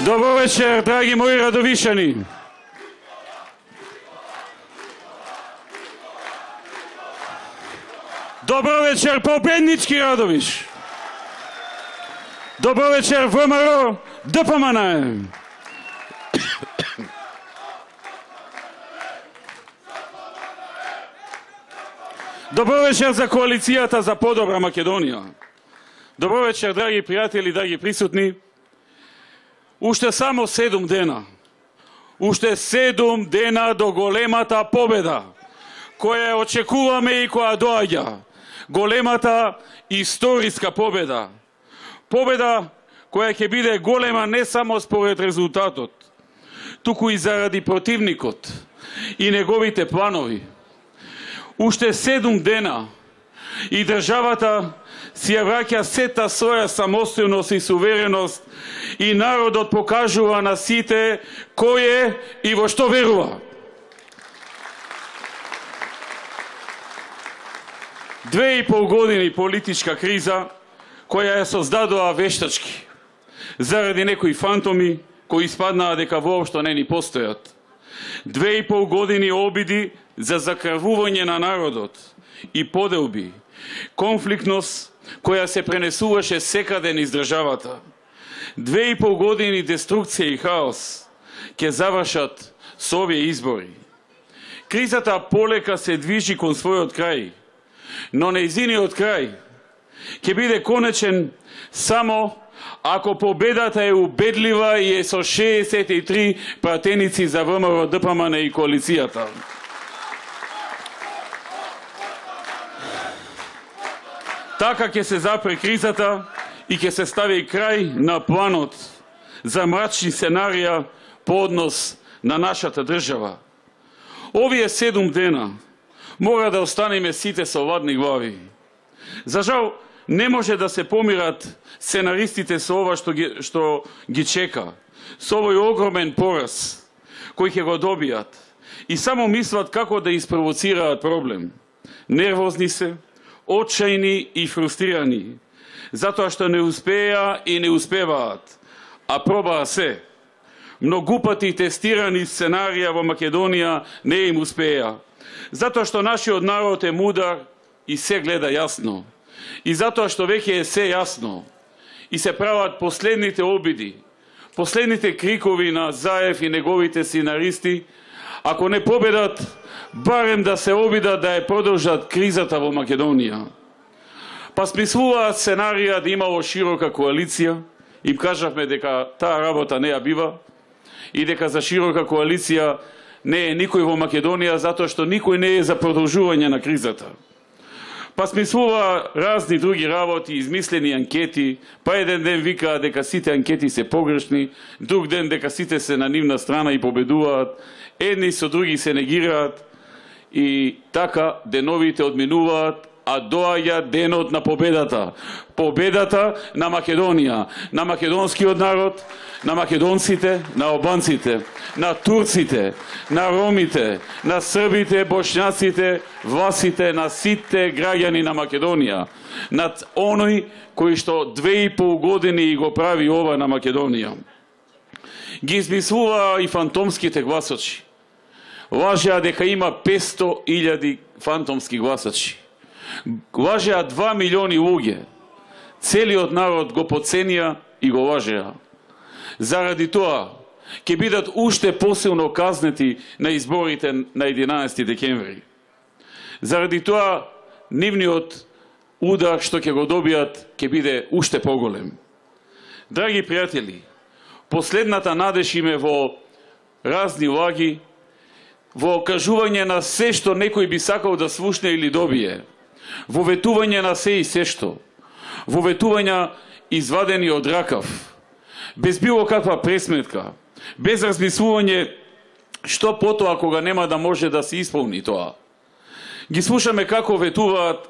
Добро вечер, драги мои радовишани. Добро вечер, победнички Радовиш. Добро вечер, ВМРО ДПМН. Добро вечер за коалицијата за подобра Македонија. Добро вечер, драги пријатели, драги присутни. Уште само 7 дена. Уште 7 дена до големата победа, која очекуваме и која доаѓа. Големата историска победа. Победа која ќе биде голема не само според резултатот, туку и заради противникот и неговите планови. Уште 7 дена и државата си ја враќа сета своја самостојност и сувереност и народот покажува на сите кој е и во што верува. 2,5 години политичка криза која ја создадоа вештачки заради некои фантоми кои испаднаа дека воопшто не ни постојат. 2,5 години обиди за закрвување на народот и поделби, конфликтност која се пренесуваше секаде низ државата. 2,5 години деструкција и хаос ќе завршат со овие избори. Кризата полека се движи кон својот крај, но нејзиниот крај ќе биде конечен само ако победата е убедлива и е со 63 пратеници за ВМРО ДПМН и коалицијата. Така ќе се запре кризата и ќе се стави крај на планот за мрачни сценарија по однос на нашата држава. Овие 7 дена мора да останеме сите со ладни глави. За жал, не може да се помират сценаристите со ова што ги чека, со овој огромен пораз кој ќе го добијат и само мислат како да испровоцираат проблем. Нервозни се, очајни и фрустрирани, затоа што не успеа и не успеваат, а пробаа се. Многу пати тестирани сценарија во Македонија не им успеа, затоа што нашиот народ е мудар и се гледа јасно. И затоа што веќе е се јасно и се прават последните обиди, последните крикови на Заев и неговите сценаристи, ако не победат, барем да се обидат да ја продолжат кризата во Македонија. Па смислуваат сценарија да имало широка коалиција, им кажавме дека таа работа не ја бива и дека за широка коалиција не е никој во Македонија, затоа што никој не е за продолжување на кризата. Па смислува разни други работи, измислени анкети, па еден ден викаа дека сите анкети се погрешни, друг ден дека сите се на нивна страна и победуваат, едни со други се негираат и така деновите одминуваат, а доаѓа денот на победата. Победата на Македонија, на македонскиот народ, на македонците, на албанците, на турците, на ромите, на србите, бошњаците, власите, на сите граѓани на Македонија, над оној кој што 2,5 години го прави ова на Македонија. Ги измислуваа и фантомските гласачи. Лажеа дека има 500.000 фантомски гласачи. Лажеа 2 милиони луѓе. Целиот народ го поценија и го лажеа. Заради тоа, ќе бидат уште посилно казнети на изборите на 11 декември. Заради тоа, нивниот удар што ќе го добијат ќе биде уште поголем. Драги пријатели, последната надеж им е во разни лаги, во кажување на се што некој би сакал да слушне или добие, во ветување на се и се што, во ветувања извадени од ракав, без било каква пресметка, без размислување што потоа кога нема да може да се исполни тоа. Ги слушаме како ветуваат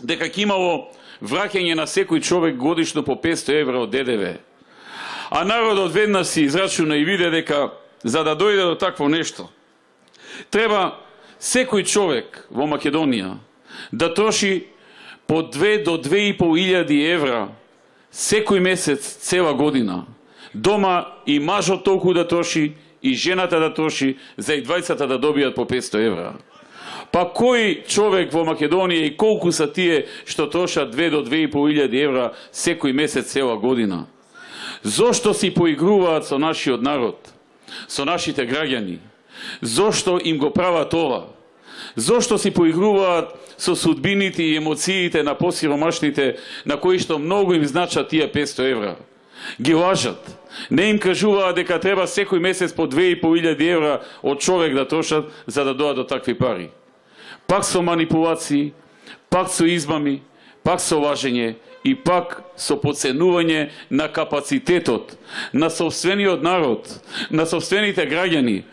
дека ќе имало враќање на секој човек годишно по 500 евра од ДДВ. А народот веднаш си израчуна и виде дека за да дојде до такво нешто, треба секој човек во Македонија да троши по 2 до 2,5 илјади евра секој месец цела година дома и мажот толку да троши, и жената да троши, за и двајцата да добијат по 500 евра. Па кој човек во Македонија и колку са тие што трошат 2 до 2.500 евра секој месец цела година? Зошто си поигруваат со нашиот народ, со нашите граѓани? Зошто им го прават ова? Зошто си поигруваат со судбините и емоциите на посиромашните, на кои што многу им значат тие 500 евра? Ги лажат. Не им кажуваат дека треба секој месец по 2.500 евра од човек да трошат за да дојдат до такви пари. Пак со манипулации, пак со измами, пак со лажење и пак со подценување на капацитетот на сопствениот народ, на сопствените граѓани,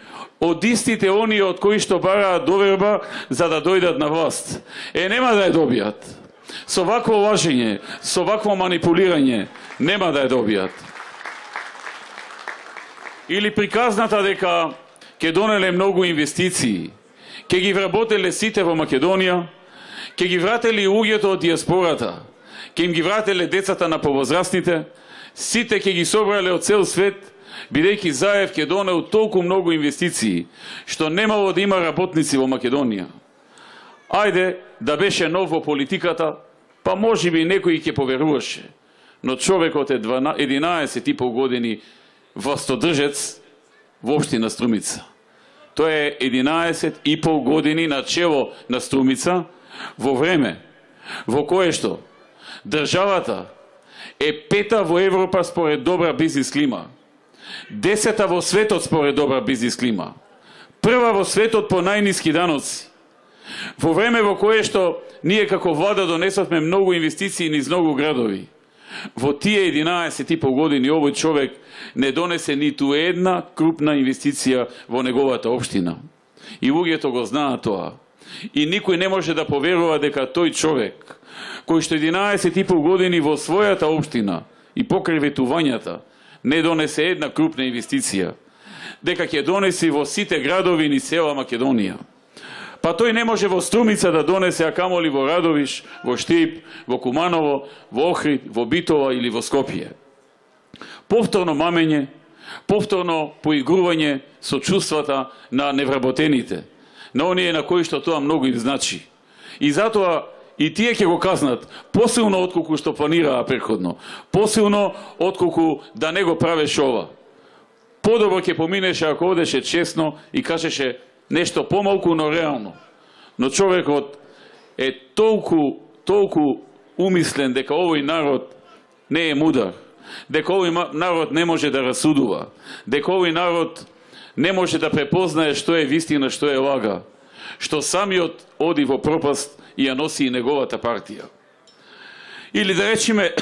од истите оние од кои што бараат доверба за да дојдат на власт. Нема да ја добијат. Со вакво лажење, со вакво манипулирање, нема да ја добијат. Или приказната дека ќе донеле многу инвестиции, ќе ги вработеле сите во Македонија, ќе ги вратели луѓето од диаспората, ќе им ги врателе децата на повозрастните, сите ќе ги собрале од цел свет, бидејќи Заев ќе донел толку многу инвестиции, што немало да има работници во Македонија. Ајде да беше нов во политиката, па можеби некој ќе поверуваше, но човекот е 11,5 години властодржец во општина Струмица. Тој е 11,5 години на чело на Струмица во време во кое што државата е 5-та во Европа според добра бизнис клима, 10-та во светот според добра бизнис клима, 1-ва во светот по најниски даноци, во време во кое што ние како влада донесовме многу инвестиции низ многу градови. Во тие 11,5 години овој човек не донесе ниту една крупна инвестиција во неговата општина. И луѓето го знаат тоа. И никој не може да поверува дека тој човек, кој што 11,5 години во својата општина и покрај ветувањата не донесе една крупна инвестиција, дека ќе донеси во сите градови низ цела Македонија. Па тој не може во Струмица да донесе, а камоли во Радовиш, во Штип, во Куманово, во Охрид, во Битола или во Скопје. Повторно мамење, повторно поигрување со чувствата на невработените, на оние на кои што тоа многу им значи. И затоа и тие ќе го казнат посилно отколку што планираа претходно, посилно отколку да не го правеше ова. Подобро ќе поминеше ако одеше честно и кажеше нешто помалку, но реално. Но човекот е толку умислен дека овој народ не е мудар, дека овој народ не може да расудува, дека овој народ не може да препознае што е вистина, што е лага, што самиот оди во пропаст и ја носи и неговата партија. Или да речеме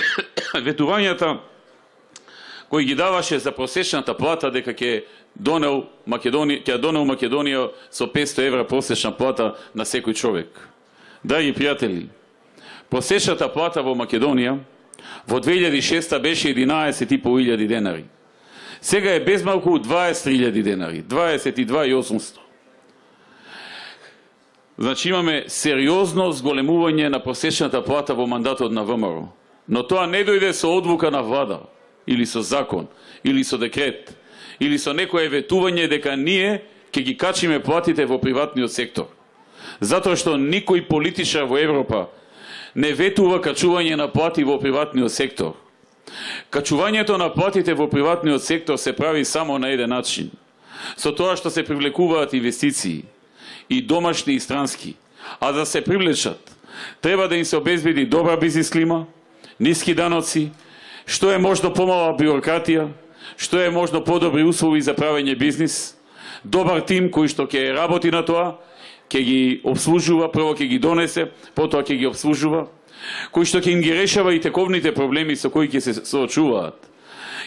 ветувањата кој ги даваше за просечната плата дека ќе донел Македонија со 500 евра просечна плата на секој човек. Драги пријатели, просечната плата во Македонија во 2006 беше 11.500 денари. Сега е безмалку 20.000 денари, 22.800. Значи имаме сериозно зголемување на просечната плата во мандатот на ВМРО. Но тоа не дојде со одлука на влада, или со закон, или со декрет, или со некое ветување дека ние ќе ги качиме платите во приватниот сектор. Затоа што никој политичар во Европа не ветува качување на плати во приватниот сектор. Качувањето на платите во приватниот сектор се прави само на еден начин. Со тоа што се привлекуваат инвестиции, и домашни и странски. А да се привлечат, треба да им се обезбеди добра бизнис клима, ниски даноци, што е можно помала бюрократија, што е можно подобри услови за правење бизнис, добар тим кој што ќе работи на тоа, ќе ги обслужува, прво ќе ги донесе, потоа ќе ги обслужува, кој што ќе им ги решава и тековните проблеми со кои ќе се соочуваат.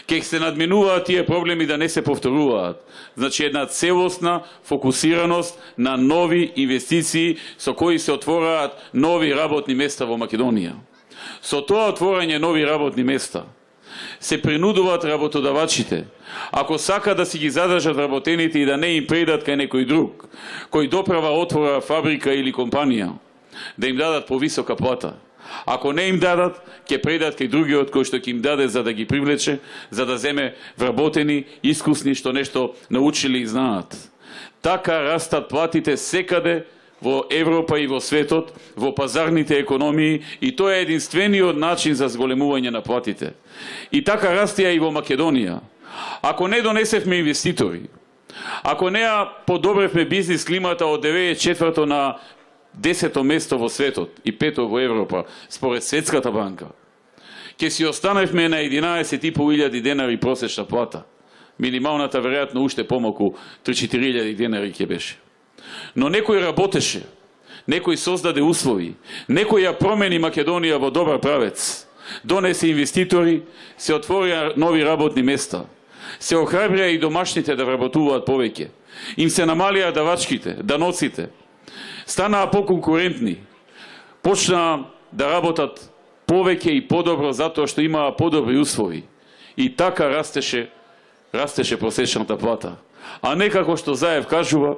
Ќе се надминуваат тие проблеми да не се повторуваат. Значи една целосна фокусираност на нови инвестиции со кои се отвораат нови работни места во Македонија. Со тоа отворање нови работни места се принудуваат работодавачите, ако сака да си ги задржат работените и да не им предат кај некој друг, кој доправа отвора фабрика или компанија, да им дадат повисока плата. Ако не им дадат, ќе предат кај другиот кој што ќе им даде за да ги привлече, за да земе вработени, искусни, што нешто научили и знаат. Така растат платите секаде во Европа и во светот, во пазарните економии, и тоа е единствениот начин за зголемување на платите. И така растија и во Македонија. Ако не донесевме инвеститори, ако не ја подобревме бизнис климата од 94-то на 10-то место во светот и 5-то во Европа, според Светската банка, ќе си останевме на 11.500 денари просечна плата. Минималната веројатно уште помалку 3-4.000 денари ќе беше. Но некој работеше, некој создаде услови, некој ја промени Македонија во добар правец, донесе инвеститори, се отворија нови работни места, се охрабрија и домашните да вработуваат повеќе, им се намалија давачките, даноците, станаа поконкурентни, почнаа да работат повеќе и подобро затоа што имаа подобри услови. И така растеше просечната плата. А не како што Заев кажува,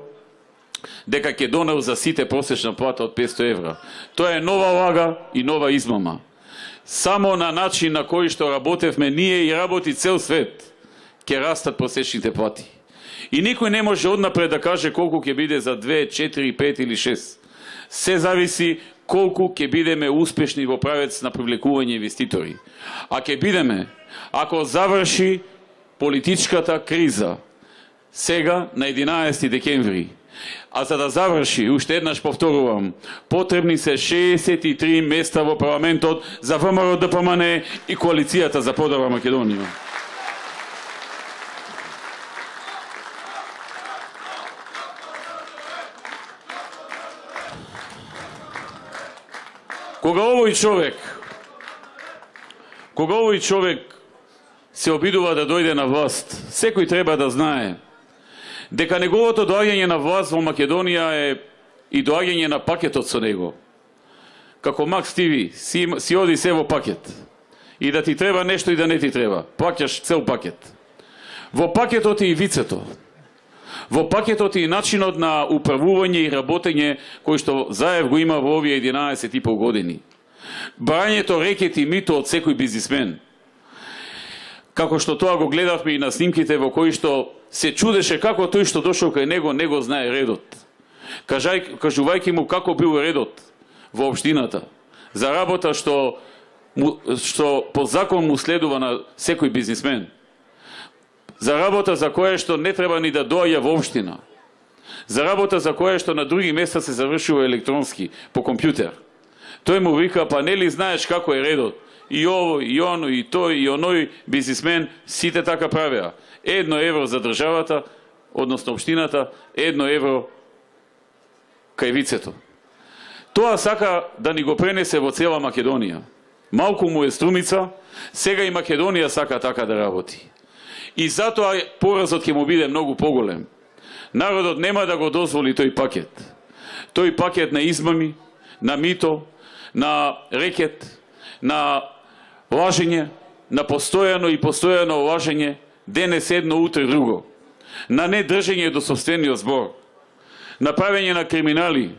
дека ќе донел за сите просечна плата од 500 евра. Тоа е нова лага и нова измама. Само на начин на кој што работевме ние и работи цел свет, ќе растат просечните плати. И никој не може однапред да каже колку ќе биде за 2, 4, 5 или 6. Се зависи колку ќе бидеме успешни во правец на привлекување инвеститори. А ќе бидеме, ако заврши политичката криза сега на 11 декември. А за да заврши, уште еднаш повторувам, потребни се 63 места во парламентот за ВМРО ДПМН и коалицијата за подобра Македонија. Кога овој човек се обидува да дојде на власт, секој треба да знае дека неговото доаѓање на власт во Македонија е и доаѓање на пакетот со него. Како Макс Тиви, си оди се во пакет. И да ти треба нешто и да не ти треба. Плаќаш цел пакет. Во пакетот е и вицето. Во пакетот е и начинот на управување и работење кој што Заев го има во овие 11,5 години. Брањето рекет и мито од секој бизнисмен. Како што тоа го гледавме и на снимките во кои што се чудеше како тој што дошол кај него знае редот. Кажувајќи му како бил редот во општината, за работа што по закон му следува на секој бизнисмен, за работа за која што не треба ни да доаѓа во општина, за работа за која што на други места се завршува електронски, по компјутер. Тој му вика, па нели знаеш како е редот? И ово, и оно, и тој, и оној бизнисмен, сите така правеа. 1 евро за државата, односно општината, 1 евро кај вицето. Тоа сака да ни го пренесе во цела Македонија. Малку му е струмица, сега и Македонија сака така да работи. И затоа поразот ќе му биде многу поголем. Народот нема да го дозволи тој пакет. Тој пакет на измами, на мито, на рекет, на лажење, на постојано лажење, денес едно, утре друго, на недржење до собствениот збор, на правење на криминали.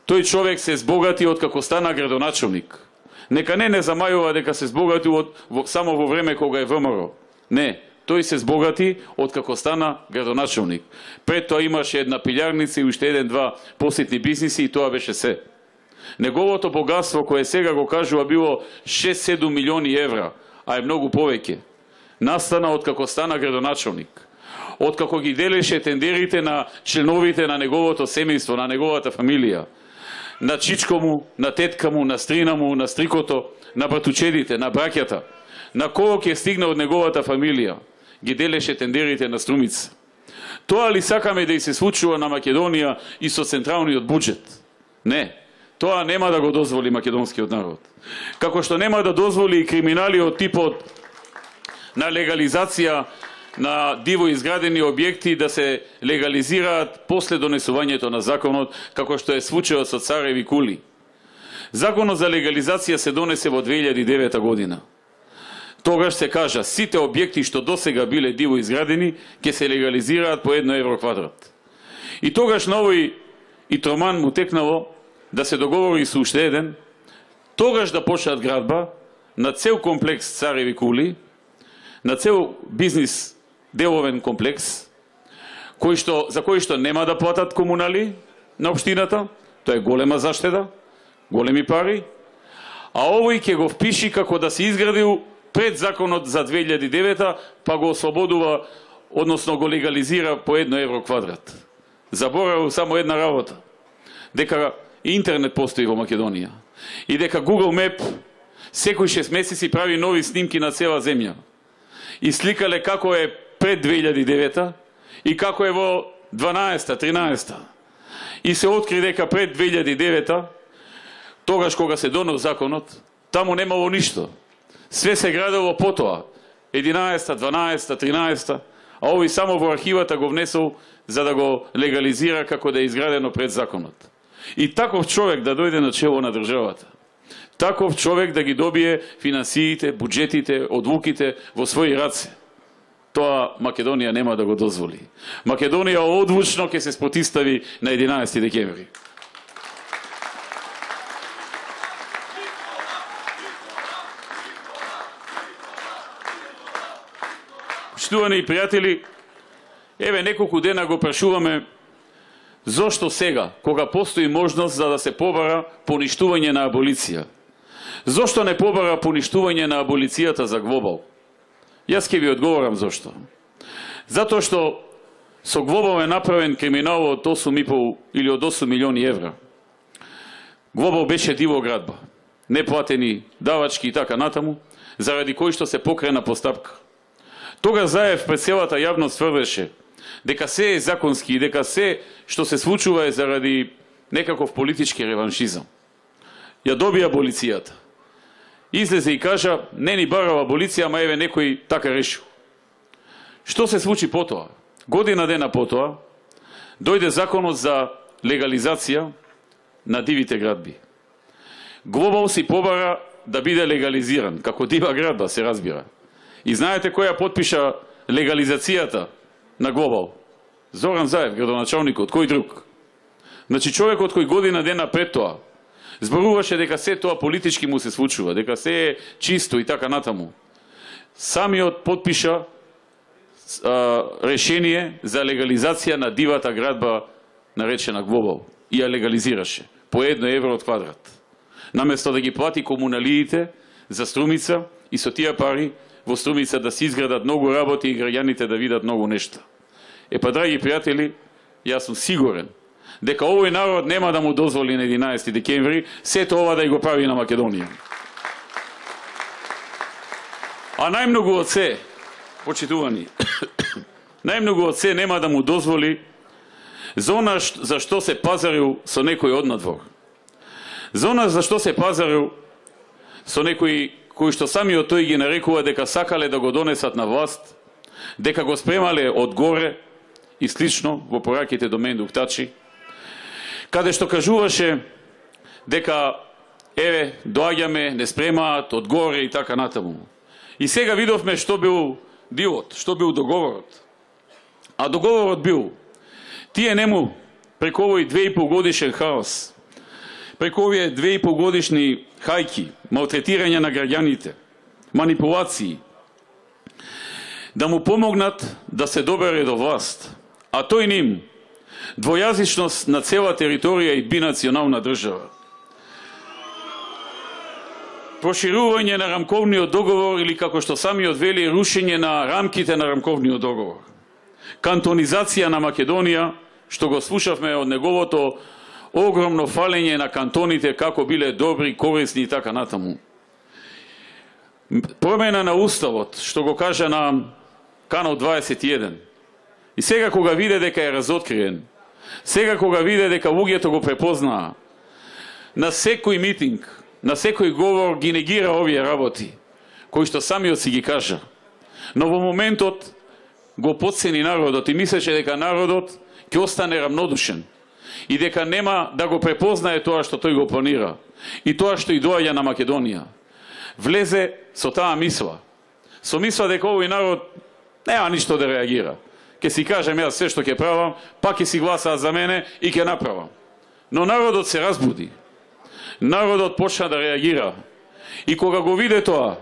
Тој човек се збогати од како стана градоначалник. Нека не замајува дека се збогати само во време кога е ВМРО. Не, тој се збогати од како стана градоначалник. Пред тоа имаше една пилјарница и уште 1-2 посетни бизниси и тоа беше се. Неговото богатство, кое сега го кажува, било 6-7 милиони евра, а е многу повеќе. Настана од како стана градоначалник. Од како ги делеше тендерите на членовите на неговото семејство, на неговата фамилија. На чичко му, на тетка му, на стрина му, на стрикото, на братучедите, на браќата. На кого ќе стигне од неговата фамилија. Ги делеше тендерите на струмица. Тоа ли сакаме да и се случува на Македонија и со централниот буџет? Не. Тоа нема да го дозволи македонскиот народ. Како што нема да дозволи и криминали од типот на легализација на диво изградени објекти да се легализираат после донесувањето на законот, како што е случајот со Цареви кули. Законот за легализација се донесе во 2009 година. Тогаш се кажа, сите објекти што досега биле диво изградени, ќе се легализираат по 1 евро квадрат. И тогаш на овој и Троман му текнало да се договори со уште еден, тогаш да почнат градба на цел комплекс Цареви кули, на цел бизнис деловен комплекс, за кој што нема да платат комунали на општината, тоа е голема заштеда, големи пари, а овој ќе го впиши како да се изградил пред законот за 2009, па го ослободува, односно го легализира по 1 евро квадрат. Заборавил само една работа, дека интернет постои во Македонија и дека Google Map секој 6 месеци прави нови снимки на цела земја. И сликале како е пред 2009 и како е во 12-13. И се откри дека пред 2009, тогаш кога се донел законот, таму немало ништо. Све се градело потоа, 11, 12, 13, а овој само во архивата го внесол за да го легализира како да е изградено пред законот. И таков човек да дојде на чело на државата, таков човек да ги добие финансиите, буџетите, одлуките во своји раце, тоа Македонија нема да го дозволи. Македонија одлучно ќе се спротивстави на 11 декември. Почитувани пријатели, еве неколку дена го прашуваме зошто сега, кога постои можност за да се побара поништување на аболиција. Зошто не побара поништување на аболицијата за глобал? Јас ќе ви одговорам зошто. Затоа што со глобал е направен криминал од 8,5 или од 8 милиони евра. Глобал беше диво градба, неплатени давачки и така натаму, заради кои што се покрена постапка. Тога Заев пред целата јавност тврдеше дека се е законски и дека се што се случува е заради некаков политички реваншизам. Ја доби аболицијата. Излезе и кажа, не ни барала аболиција, ама еве некој така решил. Што се случи потоа? Година дена потоа, дојде законот за легализација на дивите градби. Глобал си побара да биде легализиран, како дива градба, се разбира. И знаете кој ја потпиша легализацијата на Глобал? Зоран Заев, градоначалникот, кој друг? Значи човекот кој година дена пред тоа зборуваше дека се тоа политички му се случува, дека се е чисто и така натаму. Самиот потпиша решение за легализација на дивата градба наречена Глобал и ја легализираше по 1 евро од квадрат. Наместо да ги плати комуналиите за Струмица и со тие пари во Струмица да се изградат многу работи и граѓаните да видат многу нешта. Па, драги пријатели, јас сум сигурен дека овој народ нема да му дозволи на 11 декември сето ова да го прави на Македонија. А најмногу од се, почитувани, најмногу од се нема да му дозволи за она за што се пазарил со некој однадвор. За она за што се пазарил со некои кои што самиот тој ги нарекува дека сакале да го донесат на власт, дека го спремале од горе и слично во пораките до мен дуктачи, каде што кажуваше дека еве доаѓаме, не спремаат од горе и така натаму. И сега видовме што бил дилот, што бил договорот. А договорот бил тие нему преку овој 2,5 годишен хаос, преку овие 2,5 годишни хајки, малтретирање на граѓаните, манипулации, да му помогнат да се добере до власт, а тој ним двојазичност на цела територија и бинационална држава. Проширување на рамковниот договор или како што самиот вели, рушење на рамките на рамковниот договор. Кантонизација на Македонија, што го слушавме од неговото огромно фалење на кантоните како биле добри, корисни и така натаму. Промена на уставот, што го кажа на Канал 21. И сега кога виде дека е разоткриен, сега кога виде дека луѓето го препознаа, на секој митинг, на секој говор ги негира овие работи, кои што самиот си ги кажа. Но во моментот го потцени народот и мислеше дека народот ќе остане рамнодушен и дека нема да го препознае тоа што тој го планира и тоа што и доаѓа на Македонија. Влезе со таа мисла. Со мисла дека овој народ нема ништо да реагира. Ке си кажем јас се што ќе правам, па ќе си гласаат за мене и ќе направам. Но народот се разбуди. Народот почна да реагира. И кога го виде тоа,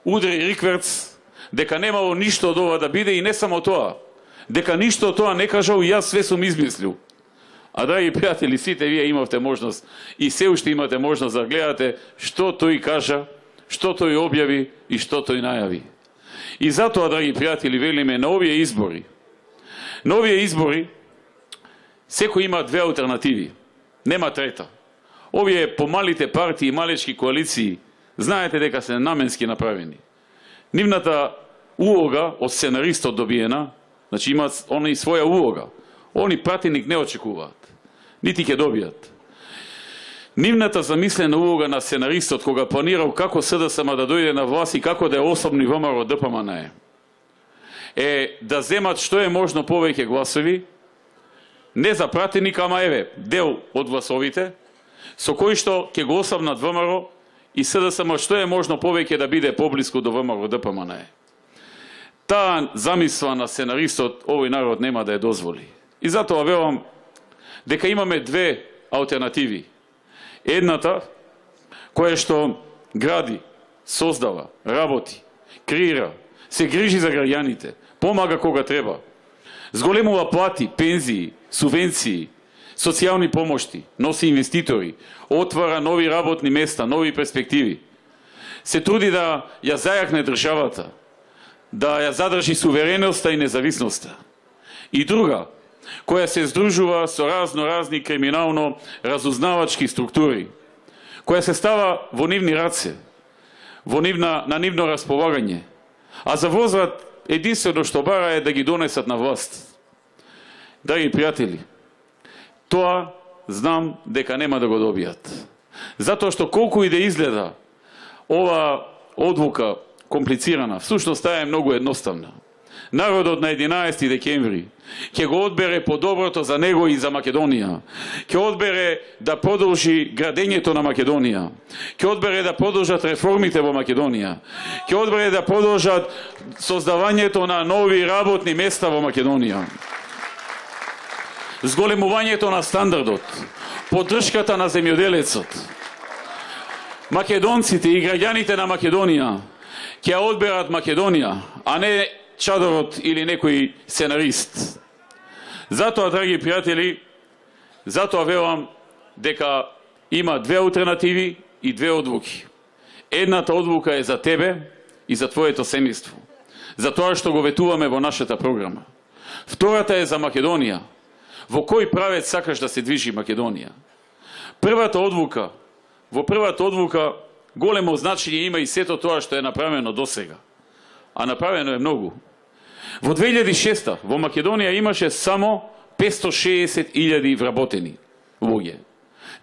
удри рикверц, дека немало ништо од ова да биде, и не само тоа, дека ништо од тоа не кажал, и јас све сум измислил. А драги пријатели, сите вие имавте можност и се уште имате можност да гледате што тој кажа, што тој објави и што тој најави. И затоа, драги пријатели, велиме на овие избори. На овие избори секој има две алтернативи, нема трета. Овие помалите партии и малечки коалиции знаете дека се наменски направени. Нивната улога од сценаристот добиена, значи имаат они своја улога. Они пратеник не очекуваат, нити ќе добијат. Нивната замислена улога на сценаристот кога планирал како СДСМ да дојде на власт и како да е особни ВМРО ДПМН е да земат што е можно повеќе гласови, не за пратеник, ама еве, дел од гласовите, со кои што ќе го осамнат ВМРО и СДСМ што е можно повеќе да биде поблиску до ВМРО ДПМН. Таа замисла на сценаристот овој народ нема да ја дозволи. И затоа велам дека имаме две алтернативи. Едната, која што гради, создава, работи, креира, се грижи за граѓаните, помага кога треба, зголемува плати, пензии, субвенции, социјални помошти, носи инвеститори, отвара нови работни места, нови перспективи, се труди да ја зајакне државата, да ја задржи сувереноста и независноста. И друга, која се здружува со разни криминално разузнавачки структури, која се става во нивни раце, на нивно располагање, а за возврат единствено што бара е да ги донесат на власт. Драги пријатели, тоа знам дека нема да го добијат. Затоа што колку и да изгледа ова одлука комплицирана, всушност таа е многу едноставна. Народот на 11 декември ќе го одбере подоброто за него и за Македонија. Ќе одбере да продолжи градењето на Македонија. Ќе одбере да продолжат реформите во Македонија. Ќе одбере да продолжат создавањето на нови работни места во Македонија. Зголемувањето на стандардот, поддршката на земјоделецот. Македонците и граѓаните на Македонија ќе одберат Македонија, а не чадорот или некој сценарист. Затоа, драги пријатели, затоа велам дека има две алтернативи и две одлуки. Едната одлука е за тебе и за твоето семејство, за тоа што го ветуваме во нашата програма. Втората е за Македонија. Во кој правец сакаш да се движи Македонија? Во првата одлука големо значење има и сето тоа што е направено досега. А направено е многу. Во 2006 во Македонија имаше само 560.000 вработени луѓе.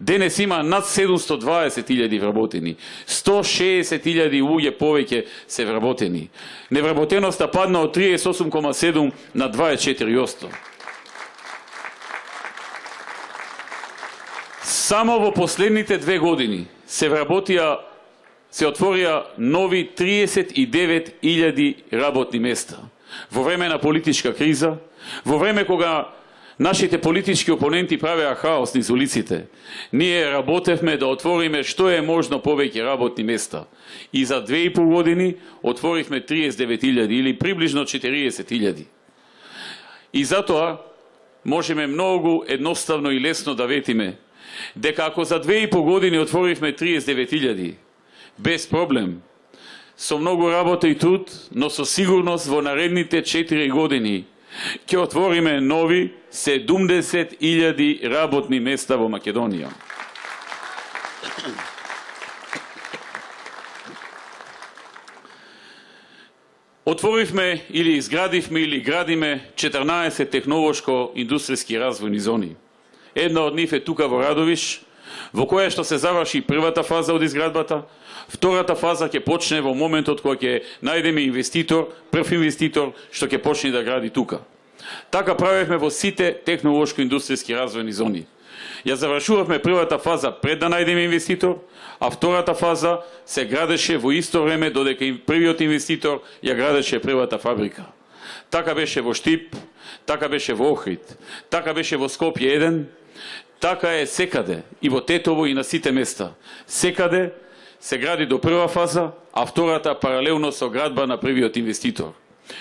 Денес има над 720.000 вработени. 160.000 луѓе повеќе се вработени. Невработеноста падна од 38,7 на 24%. Само во последните 2 години се отворија нови 39.000 работни места. Во време на политичка криза, во време кога нашите политички опоненти правеа хаос низ улиците, ние работевме да отвориме што е можно повеќе работни места. И за 2,5 години отворивме 39.000 или приближно 40.000. И затоа можеме многу едноставно и лесно да ветиме дека ако за 2,5 години отворивме 39.000, без проблем, со многу работа и труд, но со сигурност во наредните 4 години ќе отвориме нови 70.000 работни места во Македонија. Отворивме или изградивме или градиме 14 технолошко-индустријски развојни зони. Една од нив е тука во Радовиш, во која што се заврши првата фаза од изградбата. Втората фаза ќе почне во моментот кога ќе најдеме инвеститор, прв инвеститор што ќе почне да гради тука. Така правевме во сите технолошко-индустријски развојни зони. Ја завршувавме првата фаза пред да најдеме инвеститор, а втората фаза се градеше во исто време додека првиот инвеститор ја градеше првата фабрика. Така беше во Штип, така беше во Охрид, така беше во Скопје 1, Така е секаде, и во Тетово и на сите места. Секаде се гради до прва фаза, а втората паралелно со градба на првиот инвеститор.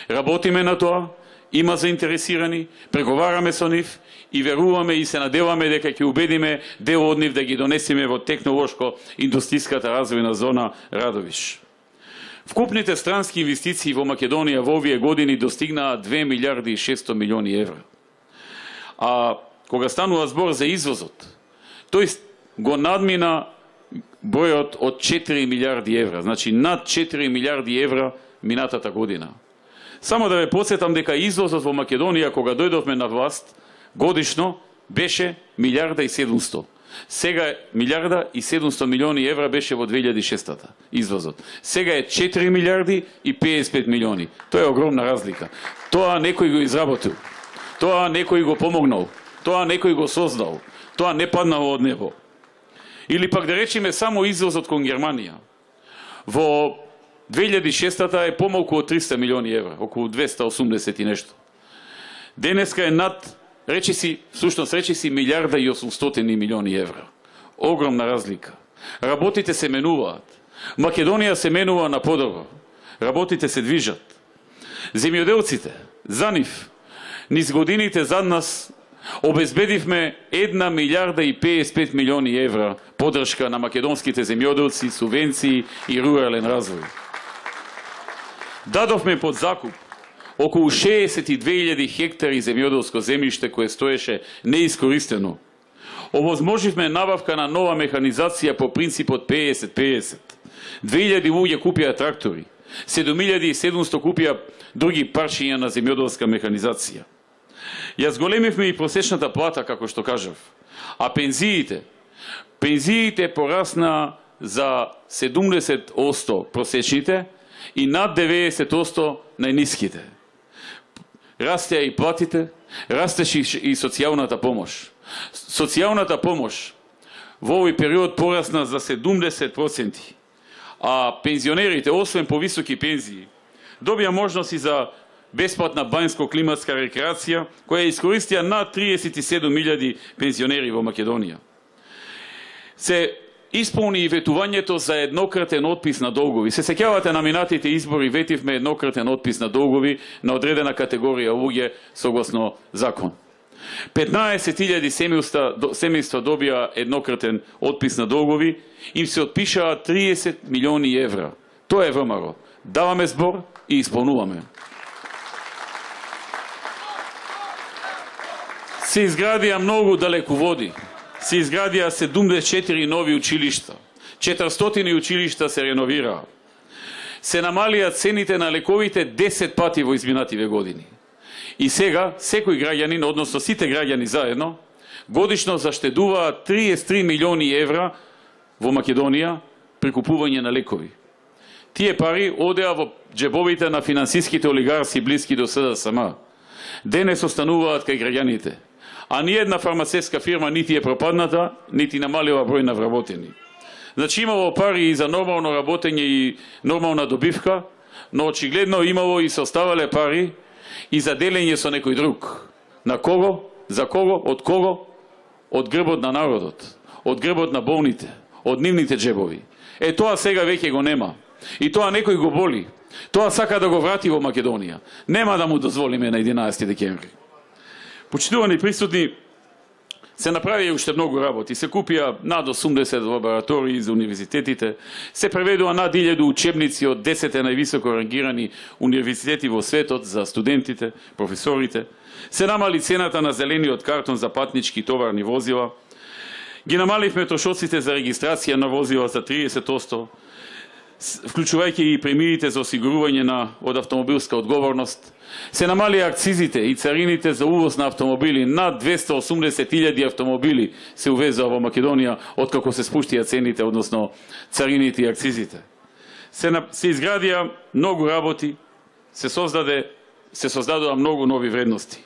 Работиме на тоа, има заинтересирани, преговараме со нив и веруваме и се надеваме дека ќе убедиме дел од нив да ги донесеме во технолошко-индустријската развојна зона Радовиш. Вкупните странски инвестиции во Македонија во овие години достигнаа 2 милиарди и 600 милиони евра. А кога станува збор за извозот, тој го надмина бројот од 4 милиарди евра, значи над 4 милиарди евра минатата година. Само да ве подсетам дека извозот во Македонија кога дојдовме на власт годишно беше 1 милиарда и 700. Сега 1 милиарда и 700 милиони евра беше во 2006-та извозот. Сега е 4 милиарди и 55 милиони. Тоа е огромна разлика. Тоа некој го изработил. Тоа некој го помогнал. Тоа некој го создал. Тоа не паднало од небо. Или пак да речеме само извозот кон Германија. Во 2006-та е помалку од 300 милиони евра, околу 280 и нешто. Денеска е над, речиси 1 милиарда и 800 милиони евра. Огромна разлика. Работите се менуваат. Македонија се менува на подобро. Работите се движат. Земјоделците, за нив, низ годините зад нас, обезбедивме 1 милиарда и 55 милиони евра поддршка на македонските земјоделци, субвенции и рурален развој. Дадовме под закуп околу 62.000 хектари земјоделско земјиште кое стоеше неискористено. Овозможивме набавка на нова механизација по принципот 50-50. 2.000 луѓе купија трактори, 7.700 купија други парчиња на земјоделска механизација. Ја зголемивме и просечната плата, како што кажав, а пензиите порасна за 70% просечните и над 90% најниските. Растеа и платите, растеше и социјалната помош. Социјалната помош во овој период порасна за 70%, а пензионерите, освен повисоки пензии, добија можност и за бесплатна банјско-климатска рекреација, која искористија над 37.000 пензионери во Македонија. Се исполни и ветувањето за еднократен отпис на долгови. Се сеќавате на минатите избори, ветивме еднократен отпис на долгови на одредена категорија луѓе согласно закон. 15.000 семејства добија еднократен отпис на долгови, им се отпишаа 30 милиони евра. Тоа е ВМРО. Даваме збор и исполнуваме. Се изградија многу далеководи. Се изградија 74 нови училишта. 400 училишта се реновираа. Се намалија цените на лековите 10 пати во изминативе години. И сега, секој граѓанин, односно сите граѓани заедно, годишно заштедуваат 33 милиони евра во Македонија при купување на лекови. Тие пари одеа во джебовите на финансиските олигарси блиски до СДСМ. Денес остануваат кај граѓаните. А ни една фармацевска фирма нити е пропадната, нити намалила број на вработени. Значи имало пари и за нормално работење и нормална добивка, но очигледно имало и се оставале пари и за делење со некој друг. На кого? За кого? Од кого? Од грбот на народот, од грбот на болните, од нивните джебови. Е, тоа сега веќе го нема. И тоа некој го боли. Тоа сака да го врати во Македонија. Нема да му дозволиме на 11 декември. Почитувани присутни, се направи уште многу работи. Се купија над 80 лаборатории за универзитетите, се преведува над 1000 учебници од 10 највисоко рангирани универзитети во светот за студентите, професорите, се намали цената на зелениот картон за патнички и товарни возила, ги намаливме трошоците за регистрација на возила за 30%, вклучувајќи и премиите за осигурување од автомобилска одговорност, се намали акцизите и царините за увоз на автомобили. Над 280.000 автомобили се увезоа во Македонија откако се спуштија цените, односно царините и акцизите. Се изградија многу работи, се создадоа многу нови вредности.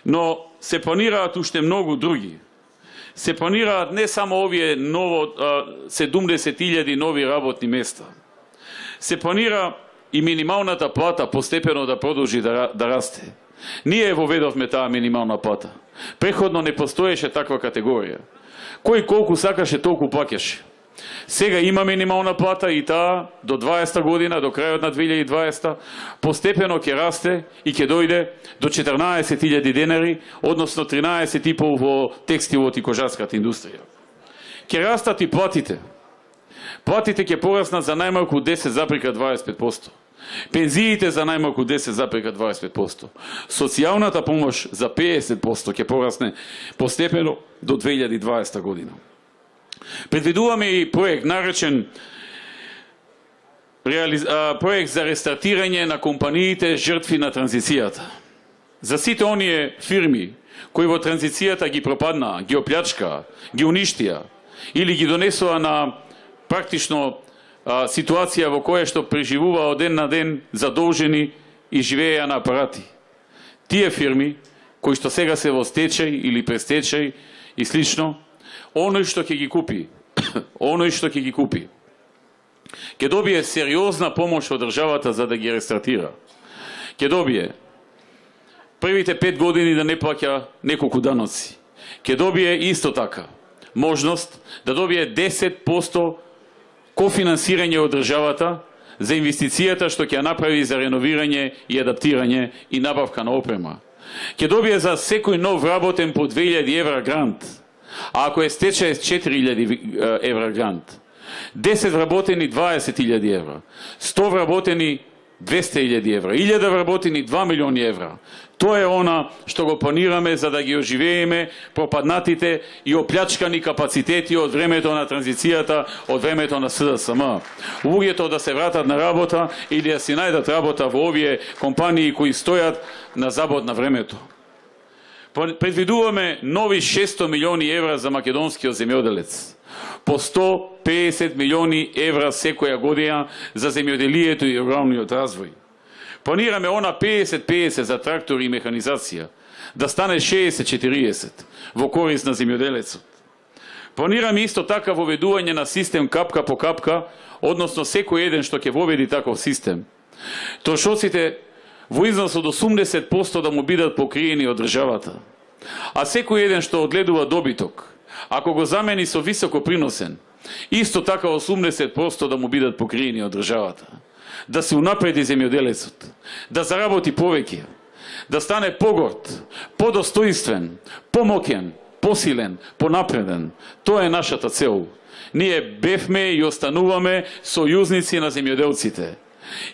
Но се планираат уште многу други. Се планираат не само овие 70.000 нови работни места. Се планира и минималната плата постепено да продолжи да расте. Ние воведовме таа минимална плата. Преходно не постоеше таква категорија. Кој колку сакаше, толку плаќаше. Сега има минимална плата и таа до 20 година, до крајот на 2020, постепено ќе расте и ќе дојде до 14.000 денари, односно 13.500 во текстилот и кожарската индустрија. Ќе растат и платите. Платите ќе пораснат за најмалку 10,25%. Пензиите за најмалку 10,25%. Социјалната помош за 50% ќе порасне постепено до 2020 година. Предвидуваме и проект наречен проект за рестартирање на компаниите жртви на транзицијата. За сите оние фирми кои во транзицијата ги пропаднаа, ги оплячкаа, ги уништија или ги донесува на практично ситуација во која што преживува од ден на ден задолжени и живееја на апарати. Тие фирми кои што сега се во стечај или престечај и слично, оној што ќе ги купи, ќе добие сериозна помош од државата за да ги рестартира. Ќе добие првите 5 години да не плаќа неколку даноци. Ќе добие исто така можност да добие 10% кофинансирање од државата за инвестицијата што ќе направи за реновирање и адаптирање и набавка на опрема. Ќе добие за секој нов работен по 2000 евра грант, а ако е стечај 4000 евра грант. 10 вработени 20.000 евра, 100 вработени 200.000 евра, 1000 вработени 2 милиони евра. Тоа е она што го планираме за да ги оживееме пропаднатите и оплячкани капацитети од времето на транзицијата, од времето на СДСМ. Луѓето да се вратат на работа или да си најдат работа во овие компании кои стојат на забод на времето. Предвидуваме нови 600 милиони евра за македонскиот земјоделец. По 150 милиони евра секоја година за земјоделието и руралниот развој. Планираме она 50-50 за трактори и механизација, да стане 60-40 во корист на земјоделецот. Планираме исто така воведување на систем капка по капка, односно секој еден што ќе воведи таков систем. Трошоците во износ од 80% да му бидат покриени од државата. А секој еден што одгледува добиток, ако го замени со високо приносен, исто така 80% да му бидат покриени од државата. Да се унапреди земјоделецот, да заработи повеќе, да стане погорд, подостоинствен, помоќен, посилен, понапреден. Тоа е нашата цел. Ние бевме и остануваме сојузници на земјоделците.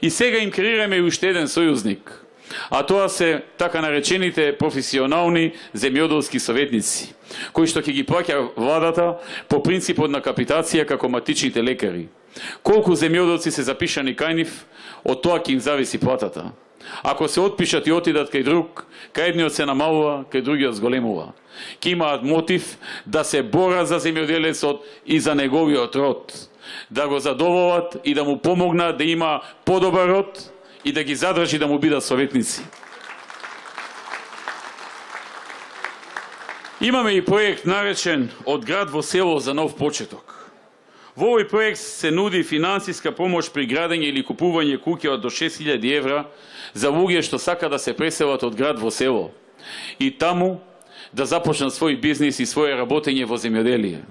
И сега им креираме уште еден сојузник, а тоа се така наречените професионални земјоделски советници, кои што ќе ги плаќа владата по принципот на капитација како матичните лекари. Колку земјоделци се запишани кај нив, од тоа ќе им зависи платата. Ако се отпишат и отидат кај друг, кај едниот се намалува, кај другиот зголемува. Ќе имаат мотив да се борат за земјоделецот и за неговиот род, да го задоволат и да му помогнат да има подобар род и да ги задржи да му бидат советници. Имаме и проект наречен Од град во село за нов почеток. Во овој проект се нуди финансиска помош при градење или купување куќа до 6000 евра за луѓе што сака да се преселат од град во село и таму да започнат свој бизнис и своје работење во земјоделие.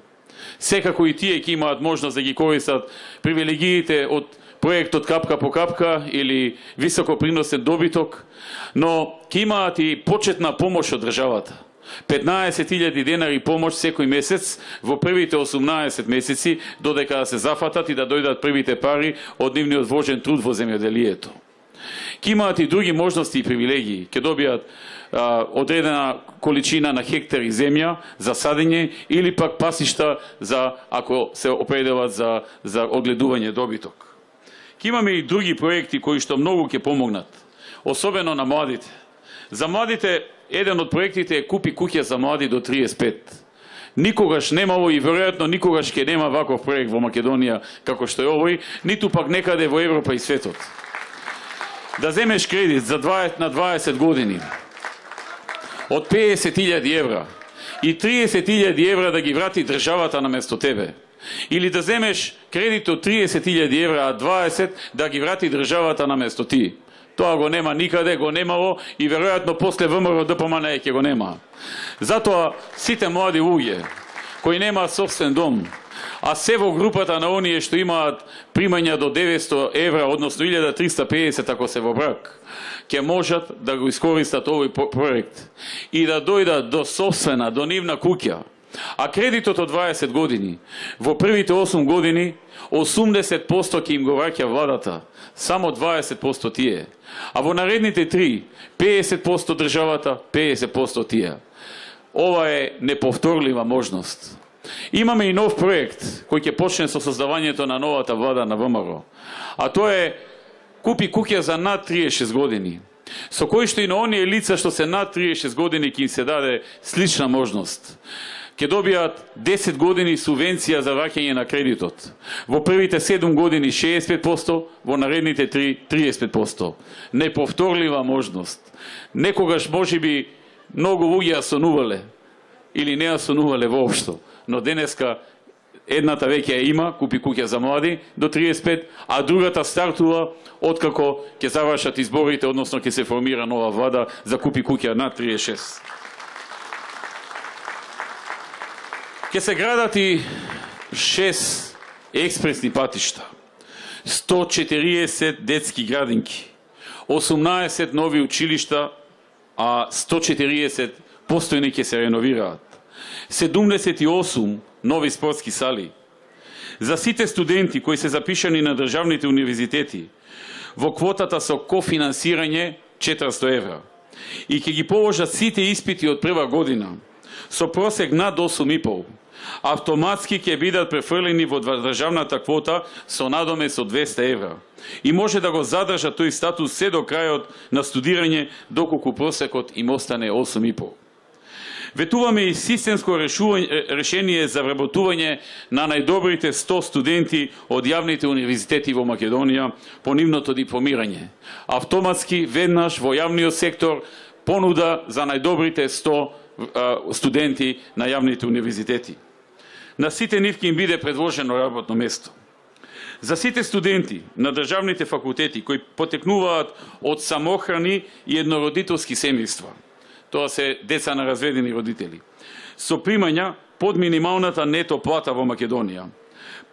Секако и тие ќе имаат можност да ги користат привилегиите од проектот капка по капка или високо приносен добиток, но ќе имаат и почетна помош од државата. 15.000 денари помош секој месец во првите 18 месеци, додека да се зафатат и да дојдат првите пари од нивниот вложен труд во земјоделието. Ќе имаат и други можности и привилегии. Ќе добијат одредена количина на хектари земја за садење или пак пасишта за ако се определат за одгледување добиток. Ќе имаме и други проекти кои што многу ќе помогнат, особено на младите. За младите еден од проектите е Купи куќа за млади до 35. Никогаш немало и веројатно никогаш ќе нема ваков проект во Македонија како што е овој, ниту пак некаде во Европа и светот. Да земеш кредит на 20 години од 50.000 евра и 30.000 евра да ги врати државата наместо тебе. Или да земеш кредит од 30.000 евра, а 20 да ги врати државата наместо ти. Тоа го нема никаде, го немало и веројатно после ВМРО ДПМН ќе го нема. Затоа сите млади луѓе кои немаат собствен дом, а се во групата на оние што имаат примања до 900 евра, односно 1350 ако се во брак, ќе можат да го искористат овој проект и да дојдат до собствена, до нивна куќа. А кредитот од 20 години, во првите 8 години, 80% ќе им го враќа владата, само 20% тие. А во наредните 3, 50% државата, 50% тие. Ова е неповторлива можност. Имаме и нов проект кој ќе почне со создавањето на новата влада на ВМРО. А тоа е купи куќа за над 36 години, со кој што и на оние лица што се над 36 години ќе им се даде слична можност. Ќе добијат 10 години субвенција за враќање на кредитот. Во првите 7 години 65%, во наредните 3 35%. Неповторлива можност. Некогаш можеби многу луѓе ја сонувале или не ја сонувале воопшто, но денеска едната веќе ја има, купи куќа за млади до 35, а другата стартува откако ќе завршат изборите, односно ќе се формира нова влада за купи куќа над 36. Ке се градат и 6 експресни патишта, 140 детски градинки, 18 нови училишта, а 140 постојни ќе се реновираат, 78 нови спортски сали. За сите студенти кои се запишани на државните универзитети, во квотата со кофинансирање 400 евра и ќе ги положат сите испити од прва година со просек над 8,5, автоматски ќе бидат префрлени во државната квота со надомес од 200 евра и може да го задржа тој статус се до крајот на студирање, доколку просекот им остане 8,5. Ветуваме и системско решение за вработување на најдобрите 100 студенти од јавните универзитети во Македонија по нивното дипломирање. Автоматски, веднаш во јавниот сектор, понуда за најдобрите 100 студенти на јавните универзитети. На сите нив ќе им биде предложено работно место. За сите студенти на државните факултети кои потекнуваат од самохрани и еднородителски семејства, тоа се деца на разведени родители, со примања под минималната нето плата во Македонија,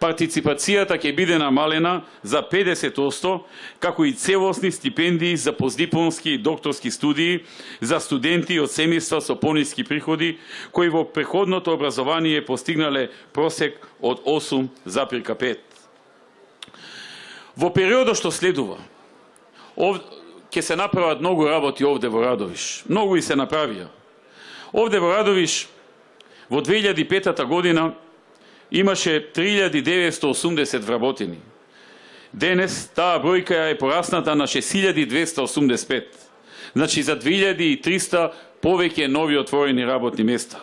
партиципацијата ќе биде намалена за 50%, како и целосни стипендии за постдипломски и докторски студии за студенти од семејства со пониски приходи, кои во преходното образование постигнале просек од 8,5. Во периодот што следува, ќе се направат многу работи овде во Радовиш. Многу и се направија. Овде во Радовиш во 2005 година имаше 3980 вработени. Денес таа бројка е порасната на 6285. Значи за 2300 повеќе нови отворени работни места.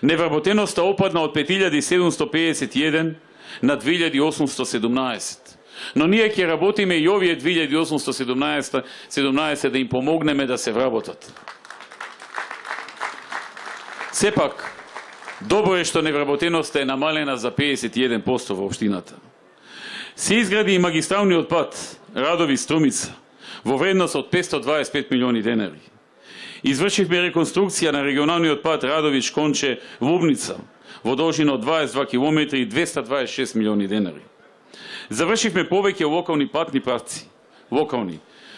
Невработеноста опадна од 5751 на 2817. Но ние ќе работиме и овие 2817 да им помогнеме да се вработат. Сепак, добро е што невработеноста е намалена за 51% во општината. Се изгради и магистралниот пат Радовиш-Струмица во вредност од 525 милиони денари. Извршивме реконструкција на регионалниот пат Радовиш-Конче-Лубница во должина од 22 км и 226 милиони денари. Завршивме повеќе локални патни правци,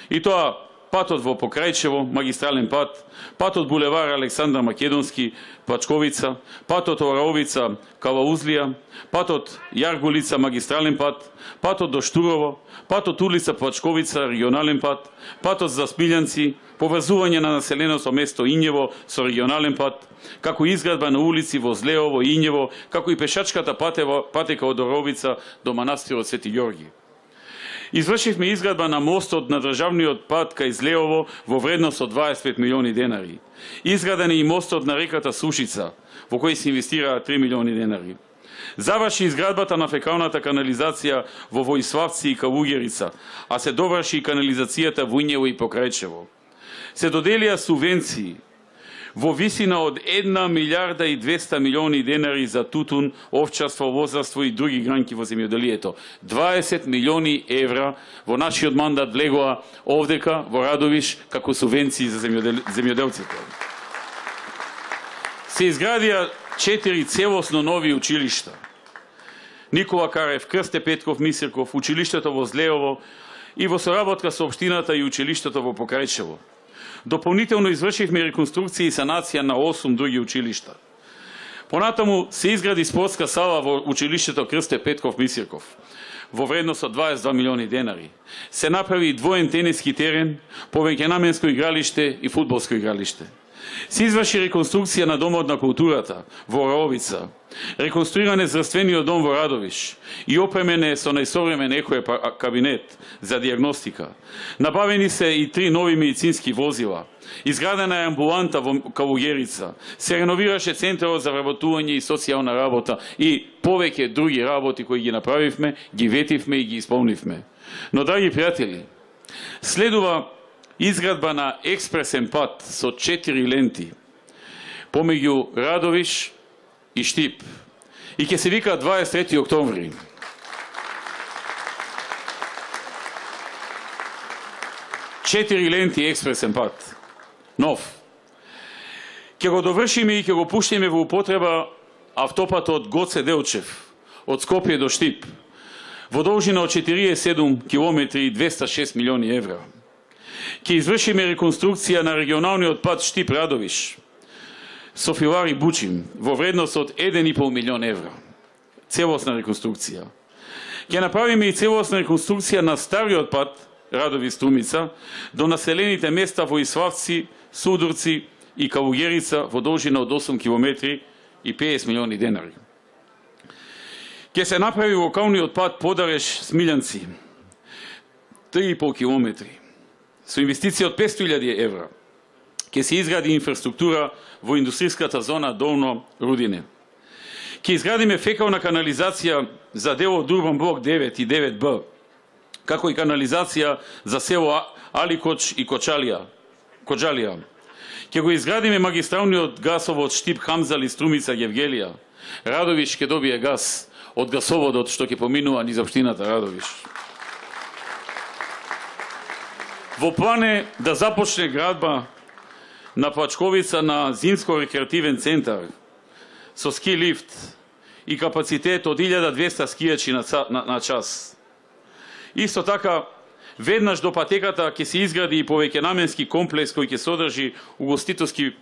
и тоа патот во Покрајчево, магистрален пат, патот булевар Александар Македонски, Плачковица, патот Ораовица, Калаузлија, патот Јаргулица, магистрален пат, патот до Штурово, патот улица Плачковица, регионален пат, патот за Смилјанци, поврзување на населено со место Ињево со регионален пат, како изградба на улици во Злеово, Ињево, како и пешачката патека од Оровица до манастирот Свети Ѓорги. Извршивме изградба на мостот на државниот пат кај Злеово во вредност од 25 милиони денари. Изграден е и мостот на реката Сушица, во кој се инвестираа 3 милиони денари. Заврши изградбата на фекалната канализација во Војславци и Калуѓерица, а се доврши и канализацијата во Ињево и Покрајчево. Се доделија субвенции во висина од 1 милиарда и 200 милиони денари за тутун, овчарство, возарство и други гранки во земјоделието. 20 милиони евра во нашиот мандат влегоа овдека во Радовиш како субвенции за земјоделците. Се изградија 4 целосно нови училишта. Никола Карев, Крсте Петков, Мисирков, училиштето во Злеово и во соработка со општината и училиштето во Покрајчево. Дополнително извршивме реконструкција и санација на 8 други училишта. Понатаму се изгради спортска сала во училиштето Крсте Петков Мисирков во вредност од 22 милиони денари. Се направи двоен тениски терен, повеќенаменско игралиште и фудбалско игралиште. Се изврши реконструкција на Домот на културата во Раовица, реконструиране здравствениот дом во Радовиш и опремене со најсовремен екој кабинет за диагностика. Набавени се и 3 нови медицински возила. Изградена е амбуланта во Калугерица. Се реновираше центарот за вработување и социјална работа и повеќе други работи кои ги направивме, ги ветивме и ги исполнивме. Но, драги пријатели, следува изградба на експресен пат со 4 ленти помеѓу Радовиш и Штип и ќе се вика 23 октомври. Четири ленти експресен пат, нов. Ќе го довршиме и ќе го пуштиме во употреба автопатот Гоце Делчев од Скопје до Штип во должина од 47 км и 206 милиони евра. Ќе извршиме реконструкција на регионалниот пат Штип-Радовиш со Филари Бучим во вредност од 1,5 милион евра. Целосна реконструкција. Ќе направиме и целосна реконструкција на стариот пат Радовиш-Струмица до населените места во Иславци, Судурци и Калугерица во должина од 8 км и 50 милиони денари. Ќе се направи локалниот пат Подареш-Смилјанци 3,5 км со инвестиција од 500.000 евра. Ќе се изгради инфраструктура во индустријската зона Долно Рудине. Ќе изградиме фекална канализација за делот Дурбан блок 9 и 9Б, како и канализација за село Аликоч и Коджалија. Ќе го изградиме магистралниот гасовод Штип Хамзали Струмица Гевгелија. Радовиш ќе добие газ од гасоводот што ќе поминува низ општината Радовиш. Во план е да започне градба на Плачковица на зимско-рекреативен центар со ски лифт и капацитет од 1200 скијачи на час. Исто така, веднаш до патеката ќе се изгради и повеќенаменски комплекс кој ќе содржи угостителски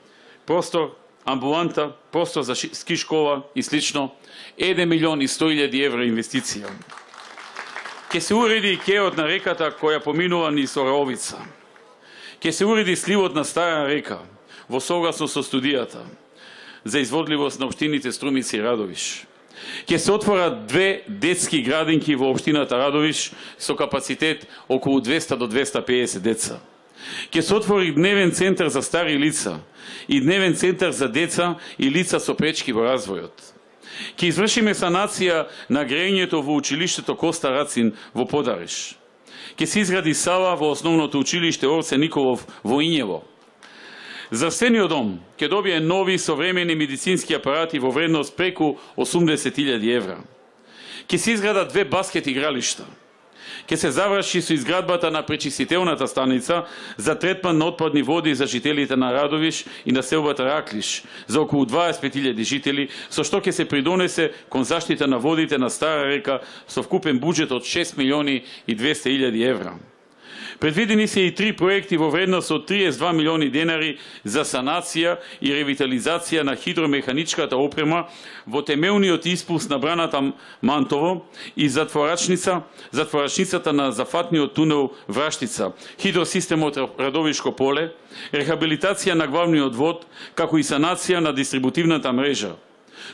простор, амбуланта, простор за ски школа и слично, 1 милион и 100.000 евра инвестиција. Ќе се уреди и кеот на реката која поминува низ Раовица. Ќе се уреди сливот на Стара река во согласно со студијата за изводливост на општините Струмица и Радовиш. Ќе се отворат 2 детски градинки во општината Радовиш со капацитет околу 200 до 250 деца. Ќе се отвори дневен центар за стари лица и дневен центар за деца и лица со пречки во развојот. Ќе извршиме санација на грејењето во училиштето Коста Рацин во Подареш. Ќе се изгради сала во основното училиште Орце Николов во Ињево. Здравствениот дом ќе добие нови современи медицински апарати во вредност преку 80.000 евра. Ќе се изградат 2 баскет игралишта. Ќе се заврши со изградбата на пречистителната станица за третман на отпадни води за жителите на Радовиш и на селбата Раклиш за околу 25.000 жители, со што ќе се придонесе кон заштита на водите на Стара река со вкупен буџет од 6 милиони и 200.000 евра. Предвидени се и 3 проекти во вредност од 32 милиони денари за санација и ревитализација на хидромеханичката опрема во темелниот испулс на браната Мантово и затворачницата на зафатниот тунел Враштица, хидросистемот Радовишко поле, рехабилитација на главниот вод, како и санација на дистрибутивната мрежа,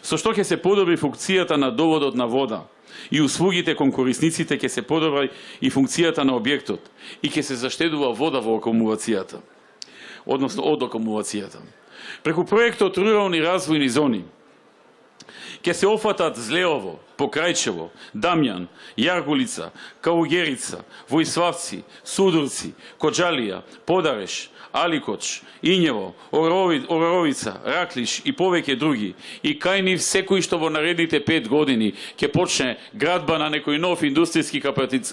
со што ќе се подобри функцијата на доводот на вода и услугите кон корисниците, ќе се подобри и функцијата на објектот и ќе се заштедува вода во акумулацијата, односно од акумулацијата. Преку проектот Рурални развојни зони ќе се офатат Злеово, Покрајчево, Дамјан, Јаргулица, Каугерица, Војславци, Судурци, Коџалија, Подареш, Аликоч, Ињево, Ороровица, Раклиш и повеќе други. И кај нив секој што во наредните 5 години ќе почне градба на некој нов индустријски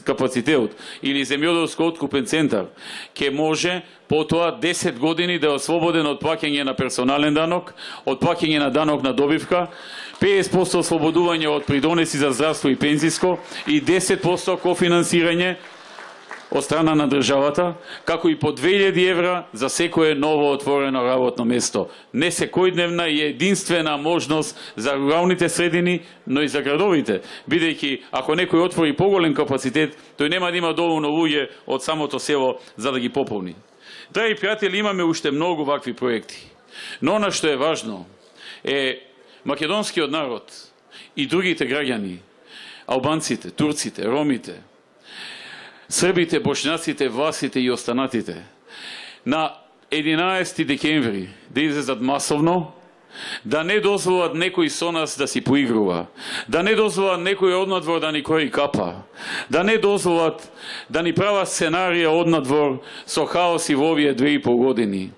капацитет или земјоделско откупен центар, ќе може потоа 10 години да е ослободен од плаќање на персонален данок, од плаќање на данок на добивка, 50% ослободување од придонеси за здравство и пензиско и 10% кофинансирање од страна на државата, како и по 2000 евра за секое ново отворено работно место. Не секојдневна и единствена можност за руралните средини, но и за градовите, бидејќи ако некој отвори поголем капацитет, тој нема да има доволно луѓе од самото село за да ги пополни. Драги пријатели, имаме уште многу вакви проекти. Но она што е важно е македонскиот народ и другите граѓани, албанците, турците, ромите, србите, бошњаците, власите и останатите, на 11 декември да излезат масовно, да не дозволат некој со нас да си поигрува, да не дозволат некој однадвор да ни крои капа, да не дозволат да ни прават сценарија однадвор со хаоси во овие 2,5 години.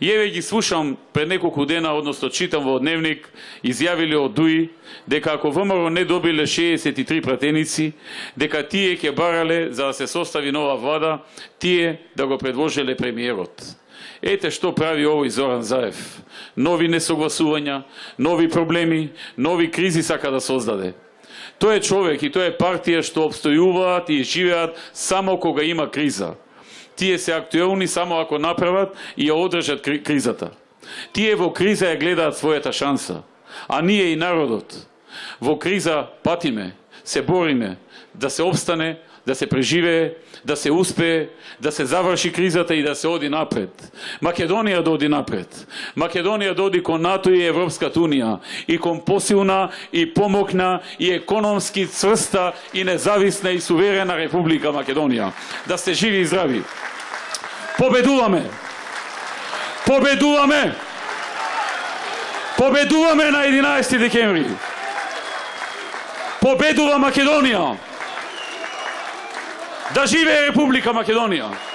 И еве ги слушам пред неколку дена, односно читам во дневник, изјавиле од ДУИ дека ако ВМРО не добиле 63 пратеници, дека тие ќе барале за да се состави нова влада, тие да го предложеле премиерот. Ете што прави овој Зоран Заев. Нови несогласувања, нови проблеми, нови кризи сака да создаде. Тој е човек и тој е партија што обстојуваат и живеат само кога има криза. Тие се актуелни само ако направат и ја одржат кризата. Тие во криза ја гледаат својата шанса, а ние и народот во криза патиме, се бориме да се обстане, да се преживее, да се успее, да се заврши кризата и да се оди напред. Македонија да оди напред. Македонија да оди кон НАТО и Европската унија и кон посилна и помокна и економски цврста и независна и суверена Република Македонија. Да сте живи и здрави. Победуваме! Победуваме! Победуваме на 11 декември! Победува Македонија! Да живее Република Македонија!